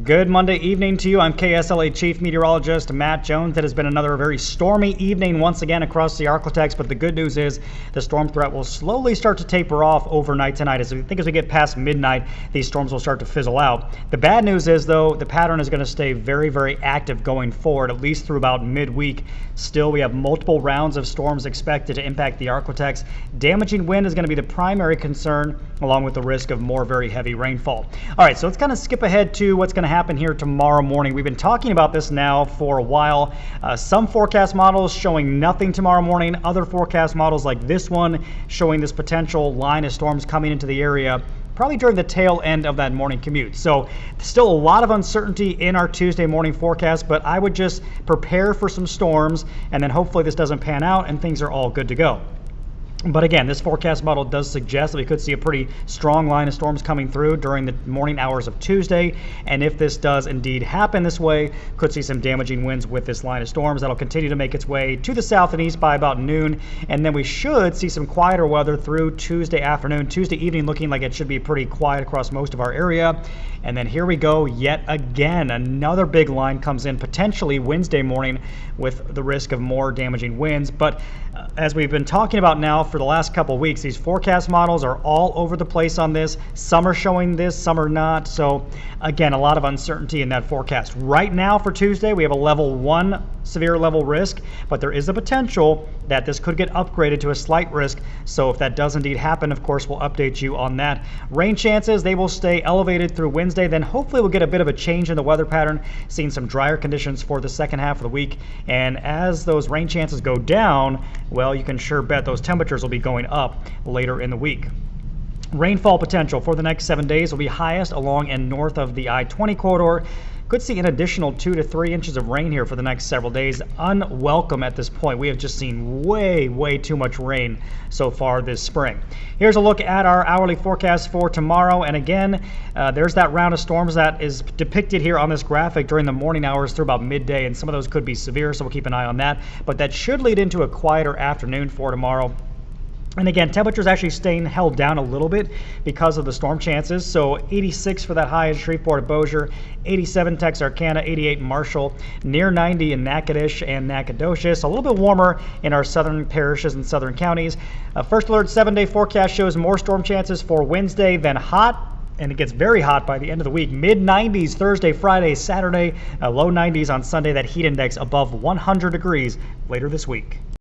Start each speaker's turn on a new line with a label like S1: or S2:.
S1: Good Monday evening to you. I'm KSLA Chief Meteorologist Matt Jones. It has been another very stormy evening once again across the Arklatex, but the good news is the storm threat will slowly start to taper off overnight tonight. As we get past midnight, these storms will start to fizzle out. The bad news is, though, the pattern is going to stay very, very active going forward, at least through about midweek. Still, we have multiple rounds of storms expected to impact the Arklatex. Damaging wind is going to be the primary concern, along with the risk of more very heavy rainfall. All right, so let's kind of skip ahead to what's going to happen here tomorrow morning. We've been talking about this now for a while. Some forecast models showing nothing tomorrow morning. Other forecast models like this one showing this potential line of storms coming into the area probably during the tail end of that morning commute. So still a lot of uncertainty in our Tuesday morning forecast, but I would just prepare for some storms, and then hopefully this doesn't pan out and things are all good to go. But again, this forecast model does suggest that we could see a pretty strong line of storms coming through during the morning hours of Tuesday. And if this does indeed happen this way, could see some damaging winds with this line of storms that'll continue to make its way to the south and east by about noon. And then we should see some quieter weather through Tuesday afternoon. Tuesday evening looking like it should be pretty quiet across most of our area. And then here we go yet again. Another big line comes in potentially Wednesday morning with the risk of more damaging winds. But as we've been talking about now for the last couple of weeks, these forecast models are all over the place on this. Some are showing this, some are not. So again, a lot of uncertainty in that forecast. Right now for Tuesday, we have a level 1 severe level risk, but there is a potential that this could get upgraded to a slight risk. So if that does indeed happen, of course, we'll update you on that. Rain chances, they will stay elevated through Wednesday. Then hopefully we'll get a bit of a change in the weather pattern, seeing some drier conditions for the second half of the week. And as those rain chances go down, well, you can sure bet those temperatures will be going up later in the week. Rainfall potential for the next 7 days will be highest along and north of the I-20 corridor. Could see an additional 2 to 3 inches of rain here for the next several days. Unwelcome at this point. We have just seen way too much rain so far this spring. Here's a look at our hourly forecast for tomorrow. And again, there's that round of storms that is depicted here on this graphic during the morning hours through about midday. And some of those could be severe, so we'll keep an eye on that. But that should lead into a quieter afternoon for tomorrow. And again, temperatures actually staying held down a little bit because of the storm chances. So 86 for that high in Shreveport at Bossier, 87 Texarkana, 88 Marshall, near 90 in Natchitoches and Nacogdoches. A little bit warmer in our southern parishes and southern counties. First Alert 7-day forecast shows more storm chances for Wednesday, then hot. And it gets very hot by the end of the week. Mid-90s Thursday, Friday, Saturday, low 90s on Sunday. That heat index above 100 degrees later this week.